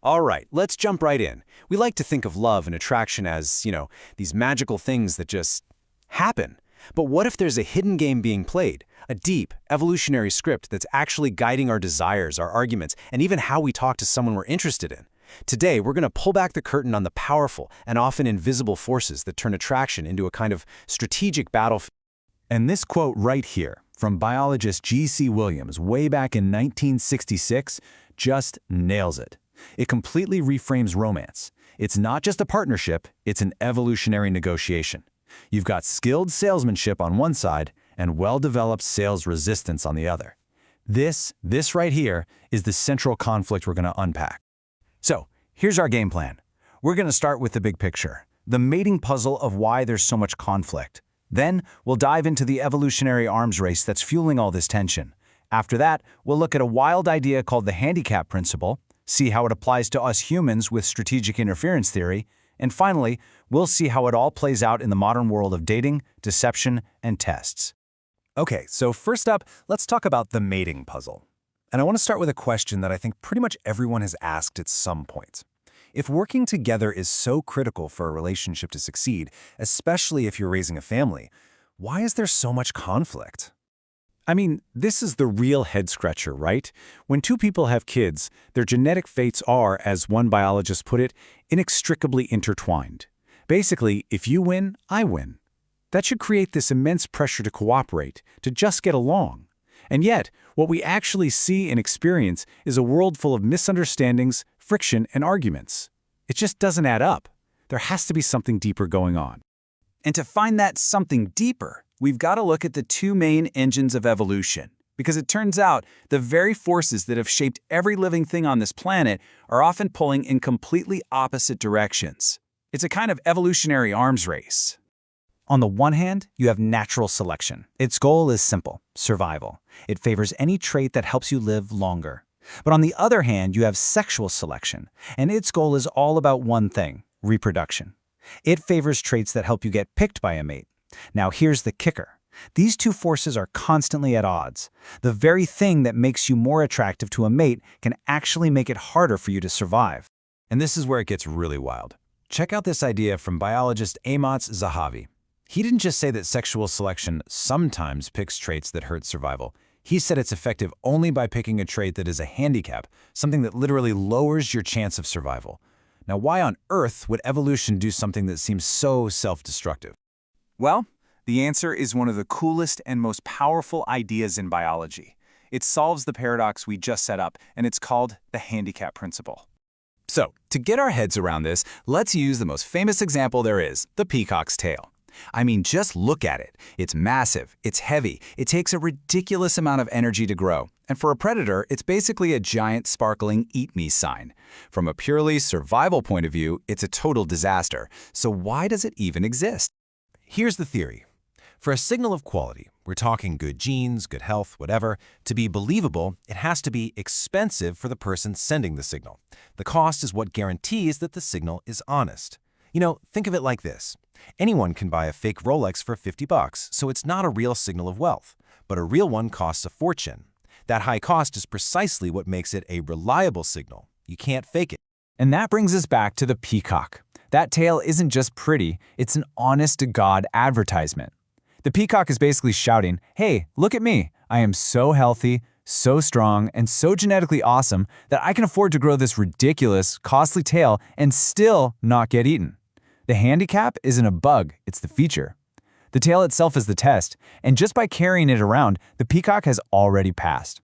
All right, let's jump right in. We like to think of love and attraction as, these magical things that just happen. But what if there's a hidden game being played, a deep, evolutionary script that's actually guiding our desires, our arguments, and even how we talk to someone we're interested in? Today, we're going to pull back the curtain on the powerful and often invisible forces that turn attraction into a kind of strategic battlefield. And this quote right here, from biologist G.C. Williams way back in 1966, just nails it. It completely reframes romance. It's not just a partnership, it's an evolutionary negotiation. You've got skilled salesmanship on one side and well-developed sales resistance on the other. This right here is the central conflict we're going to unpack. So, here's our game plan. We're going to start with the big picture, the mating puzzle of why there's so much conflict. Then, we'll dive into the evolutionary arms race that's fueling all this tension. After that, we'll look at a wild idea called the Handicap Principle, see how it applies to us humans with strategic interference theory, and finally, we'll see how it all plays out in the modern world of dating, deception, and tests. Okay, so first up, let's talk about the mating puzzle. And I want to start with a question that I think pretty much everyone has asked at some point. If working together is so critical for a relationship to succeed, especially if you're raising a family, why is there so much conflict? I mean, this is the real head-scratcher, right? When two people have kids, their genetic fates are, as one biologist put it, inextricably intertwined. Basically, if you win, I win. That should create this immense pressure to cooperate, to just get along. And yet, what we actually see and experience is a world full of misunderstandings, friction, and arguments. It just doesn't add up. There has to be something deeper going on. And to find that something deeper, we've got to look at the two main engines of evolution. Because it turns out the very forces that have shaped every living thing on this planet are often pulling in completely opposite directions. It's a kind of evolutionary arms race. On the one hand, you have natural selection. Its goal is simple: survival. It favors any trait that helps you live longer. But on the other hand, you have sexual selection, and its goal is all about one thing: reproduction. It favors traits that help you get picked by a mate. Now here's the kicker. These two forces are constantly at odds. The very thing that makes you more attractive to a mate can actually make it harder for you to survive. And this is where it gets really wild. Check out this idea from biologist Amos Zahavi. He didn't just say that sexual selection sometimes picks traits that hurt survival. He said it's effective only by picking a trait that is a handicap, something that literally lowers your chance of survival. Now, why on earth would evolution do something that seems so self-destructive? Well, the answer is one of the coolest and most powerful ideas in biology. It solves the paradox we just set up, and it's called the Handicap Principle. So, to get our heads around this, let's use the most famous example there is, the peacock's tail. I mean, just look at it. It's massive, it's heavy, it takes a ridiculous amount of energy to grow. And for a predator, it's basically a giant sparkling eat me sign. From a purely survival point of view, it's a total disaster. So why does it even exist? Here's the theory. For a signal of quality, we're talking good genes, good health, whatever, to be believable, it has to be expensive for the person sending the signal. The cost is what guarantees that the signal is honest. Think of it like this. Anyone can buy a fake Rolex for $50, so it's not a real signal of wealth. But a real one costs a fortune. That high cost is precisely what makes it a reliable signal. You can't fake it. And that brings us back to the peacock. That tail isn't just pretty, it's an honest-to-God advertisement. The peacock is basically shouting, hey, look at me. I am so healthy, so strong, and so genetically awesome that I can afford to grow this ridiculous, costly tail and still not get eaten. The handicap isn't a bug, it's the feature. The tail itself is the test, and just by carrying it around, the peacock has already passed.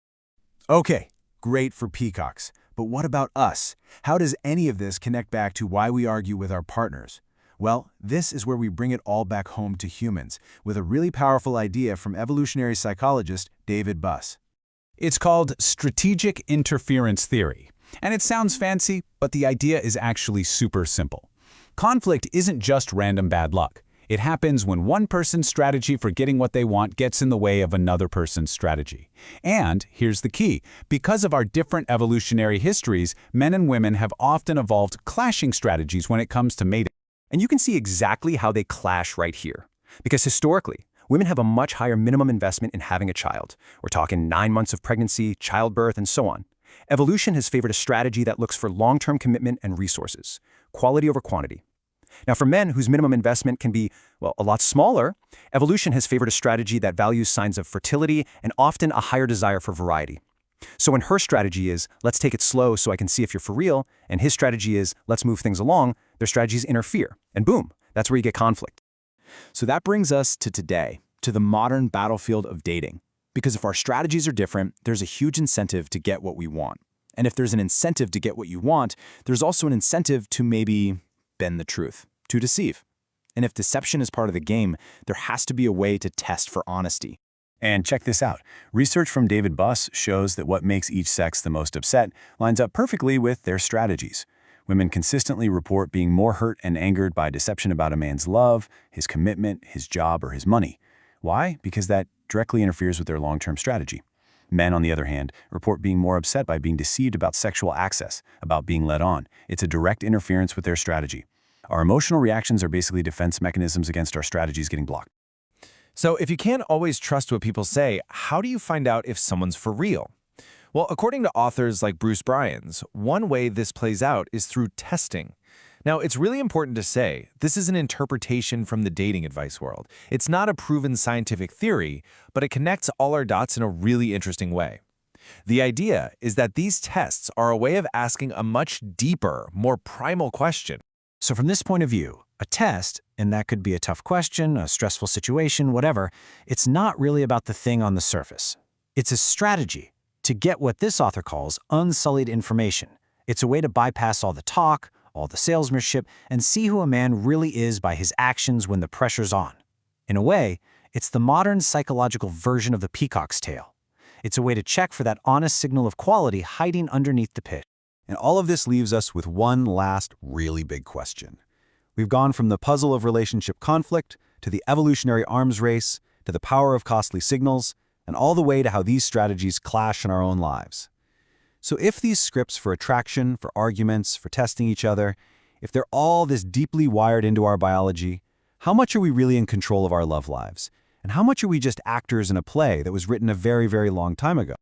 Okay, great for peacocks. But what about us? How does any of this connect back to why we argue with our partners? Well, this is where we bring it all back home to humans, with a really powerful idea from evolutionary psychologist David Buss. It's called strategic interference theory. And it sounds fancy, but the idea is actually super simple. Conflict isn't just random bad luck. It happens when one person's strategy for getting what they want gets in the way of another person's strategy. And here's the key. Because of our different evolutionary histories, men and women have often evolved clashing strategies when it comes to mating. And you can see exactly how they clash right here. Because historically, women have a much higher minimum investment in having a child. We're talking 9 months of pregnancy, childbirth, and so on. Evolution has favored a strategy that looks for long-term commitment and resources, quality over quantity. Now, for men whose minimum investment can be, well, a lot smaller, evolution has favored a strategy that values signs of fertility and often a higher desire for variety. So when her strategy is, let's take it slow so I can see if you're for real, and his strategy is, let's move things along, their strategies interfere. And boom, that's where you get conflict. So that brings us to today, to the modern battlefield of dating. Because if our strategies are different, there's a huge incentive to get what we want. And if there's an incentive to get what you want, there's also an incentive to maybe bend the truth, to deceive. And if deception is part of the game, there has to be a way to test for honesty. And check this out. Research from David Buss shows that what makes each sex the most upset lines up perfectly with their strategies. Women consistently report being more hurt and angered by deception about a man's love, his commitment, his job, or his money. Why? Because that directly interferes with their long-term strategy. Men, on the other hand, report being more upset by being deceived about sexual access, about being led on. It's a direct interference with their strategy. Our emotional reactions are basically defense mechanisms against our strategies getting blocked. So if you can't always trust what people say, how do you find out if someone's for real? Well, according to authors like Bruce Bryans, one way this plays out is through testing. Now, it's really important to say, this is an interpretation from the dating advice world. It's not a proven scientific theory, but it connects all our dots in a really interesting way. The idea is that these tests are a way of asking a much deeper, more primal question. So from this point of view, a test, and that could be a tough question, a stressful situation, whatever, it's not really about the thing on the surface. It's a strategy to get what this author calls unsullied information. It's a way to bypass all the talk, all the salesmanship, and see who a man really is by his actions when the pressure's on. In a way, it's the modern psychological version of the peacock's tail. It's a way to check for that honest signal of quality hiding underneath the pitch. And all of this leaves us with one last really big question. We've gone from the puzzle of relationship conflict to the evolutionary arms race to the power of costly signals, and all the way to how these strategies clash in our own lives. So if these scripts for attraction, for arguments, for testing each other, if they're all this deeply wired into our biology, how much are we really in control of our love lives? And how much are we just actors in a play that was written a very, very long time ago?